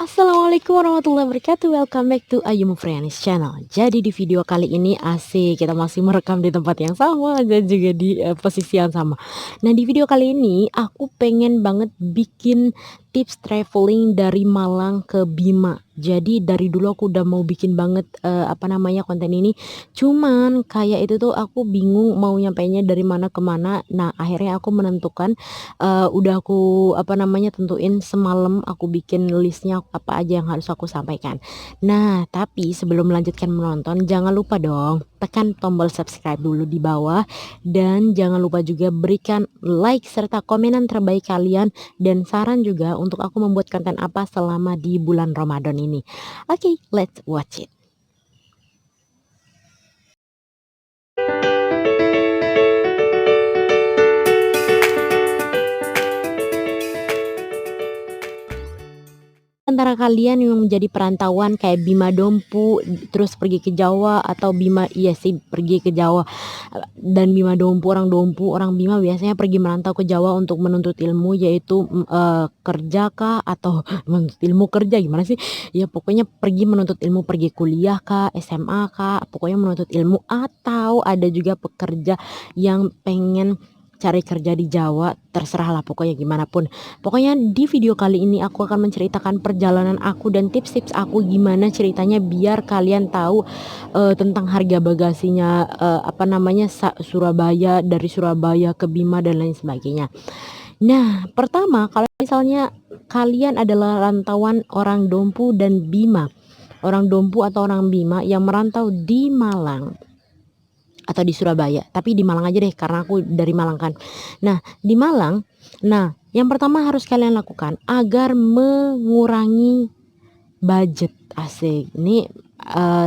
Assalamualaikum warahmatullahi wabarakatuh. Welcome back to Ayumu Friends channel. Jadi di video kali ini asik kita masih merekam di tempat yang sama dan juga di posisi yang sama. Nah, di video kali ini aku pengen banget bikin tips traveling dari Malang ke Bima. Jadi dari dulu aku udah mau bikin banget konten ini. Cuman kayak itu tuh aku bingung mau nyampainya dari mana ke mana. Nah, akhirnya aku menentukan udah aku tentuin semalam aku bikin listnya apa aja yang harus aku sampaikan. Nah, tapi sebelum melanjutkan menonton jangan lupa dong tekan tombol subscribe dulu di bawah dan jangan lupa juga berikan like serta komenan terbaik kalian dan saran juga untuk aku membuat konten apa selama di bulan Ramadan ini. Oke, let's watch it. Antara kalian yang menjadi perantauan kayak Bima Dompu terus pergi ke Jawa atau Bima iya sih pergi ke Jawa dan Bima Dompu, orang Bima biasanya pergi merantau ke Jawa untuk menuntut ilmu yaitu kerja kah atau menuntut ilmu kerja gimana sih? Ya pokoknya pergi menuntut ilmu, pergi kuliah kah, SMA kah, pokoknya menuntut ilmu atau ada juga pekerja yang pengen cari kerja di Jawa, terserah lah pokoknya gimana pun. Pokoknya di video kali ini aku akan menceritakan perjalanan aku dan tips-tips aku gimana ceritanya biar kalian tahu tentang harga bagasinya Surabaya, dari Surabaya ke Bima dan lain sebagainya. Nah, pertama kalau misalnya kalian adalah rantauan orang Dompu dan Bima, orang Dompu atau orang Bima yang merantau di Malang atau di Surabaya, tapi di Malang aja deh karena aku dari Malang kan. Nah, di Malang, nah yang pertama harus kalian lakukan agar mengurangi budget, asik. Ini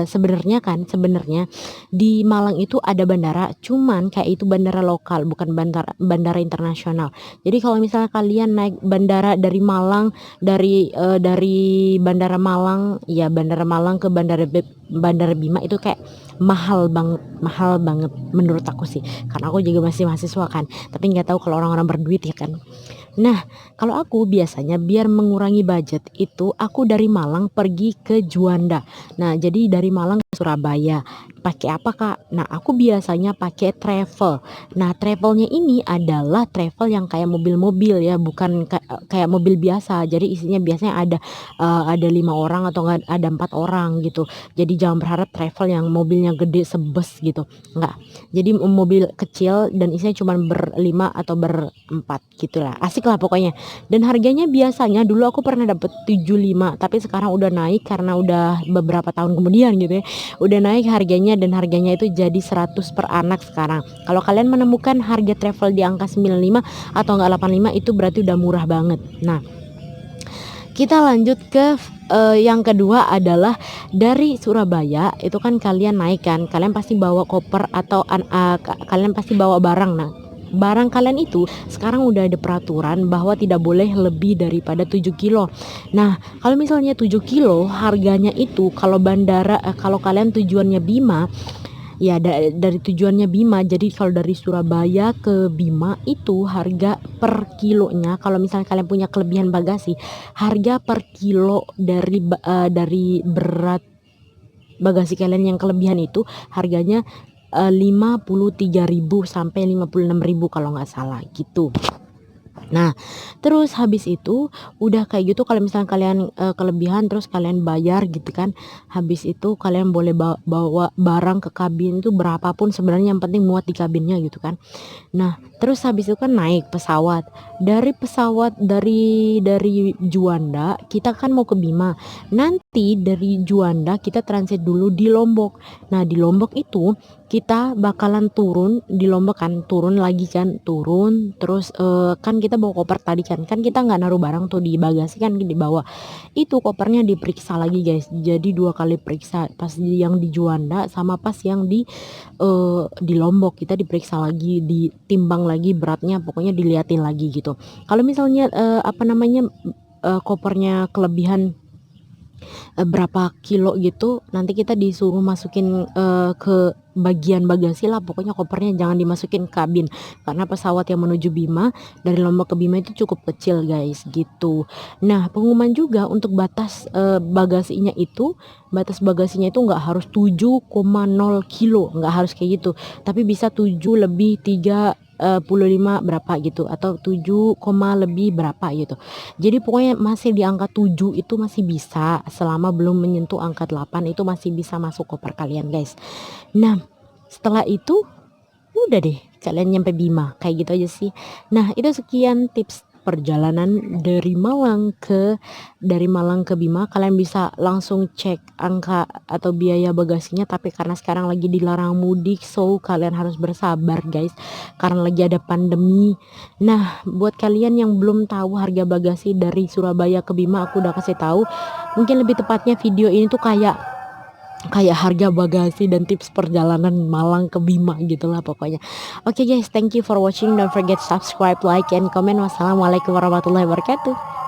sebenarnya di Malang itu ada bandara, cuman kayak itu bandara lokal, bukan bandara bandara internasional. Jadi kalau misalnya kalian naik bandara dari Malang, dari Bandara Malang, ya Bandara Malang ke Bandara Bima itu kayak mahal banget menurut aku sih. Karena aku juga masih mahasiswa kan, tapi nggak tahu kalau orang-orang berduit ya kan. Nah, kalau aku biasanya biar mengurangi budget itu aku dari Malang pergi ke Juanda. Nah, jadi dari Malang ke Surabaya. Pakai apa, Kak? Nah, aku biasanya pakai travel. Nah, travelnya ini adalah travel yang kayak mobil-mobil ya, bukan kayak mobil biasa. Jadi isinya biasanya ada 5 orang atau enggak ada 4 orang gitu. Jadi jangan berharap travel yang mobilnya gede sebes gitu. Enggak. Jadi mobil kecil dan isinya cuma berlima atau berempat gitulah. Asik lah pokoknya. Dan harganya biasanya dulu aku pernah dapet 75, tapi sekarang udah naik karena udah beberapa tahun kemudian gitu ya. Udah naik harganya dan harganya itu jadi 100 per anak sekarang. Kalau kalian menemukan harga travel di angka 95 atau enggak 85 itu berarti udah murah banget. Nah, kita lanjut ke yang kedua adalah dari Surabaya itu kan kalian naik kan, kalian pasti bawa koper atau kalian pasti bawa barang. Nah, barang kalian itu sekarang udah ada peraturan bahwa tidak boleh lebih daripada 7 kilo. Nah, kalau misalnya 7 kilo harganya itu kalau kalian tujuannya Bima, ya dari tujuannya Bima, jadi kalau dari Surabaya ke Bima itu harga per kilonya kalau misalnya kalian punya kelebihan bagasi, harga per kilo dari berat bagasi kalian yang kelebihan itu harganya 53.000 sampai 56.000 kalau nggak salah gitu. Nah, terus habis itu udah kayak gitu kalau misalnya kalian kelebihan terus kalian bayar gitu kan, habis itu kalian boleh bawa barang ke kabin itu berapapun sebenarnya yang penting muat di kabinnya gitu kan. Nah, terus habis itu kan naik pesawat. Dari Juanda kita kan mau ke Bima. Nanti dari Juanda kita transit dulu di Lombok. Nah, di Lombok itu kita bakalan turun di Lombok kan, turun lagi kan, turun terus kan kita bawa koper tadi kan. Kan kita nggak naruh barang tuh di bagasi kan di bawah. Itu kopernya diperiksa lagi, guys. Jadi 2 kali periksa, pas yang di Juanda sama pas yang di Lombok kita diperiksa lagi, ditimbang lagi beratnya, pokoknya diliatin lagi gitu. Kalau misalnya kopernya kelebihan berapa kilo gitu, nanti kita disuruh masukin ke bagian bagasi lah, pokoknya kopernya jangan dimasukin kabin karena pesawat yang menuju Bima dari Lombok ke Bima itu cukup kecil guys gitu. Nah pengumuman juga untuk batas bagasinya itu, batas bagasinya itu nggak harus 7,0 kilo, nggak harus kayak gitu, tapi bisa 7 lebih 35 berapa gitu, atau 7, lebih berapa gitu. Jadi pokoknya masih di angka 7 itu masih bisa, selama belum menyentuh angka 8 itu masih bisa masuk koper kalian guys. Nah setelah itu udah deh kalian nyampe Bima, kayak gitu aja sih. Nah itu sekian tips perjalanan dari Malang ke Bima. Kalian bisa langsung cek angka atau biaya bagasinya, tapi karena sekarang lagi dilarang mudik, so kalian harus bersabar guys karena lagi ada pandemi. Nah buat kalian yang belum tahu harga bagasi dari Surabaya ke Bima, aku udah kasih tahu. Mungkin lebih tepatnya video ini tuh kayak harga bagasi dan tips perjalanan Malang ke Bima gitulah pokoknya. Oke guys, thank you for watching. Don't forget subscribe, like, and comment. Wassalamualaikum warahmatullahi wabarakatuh.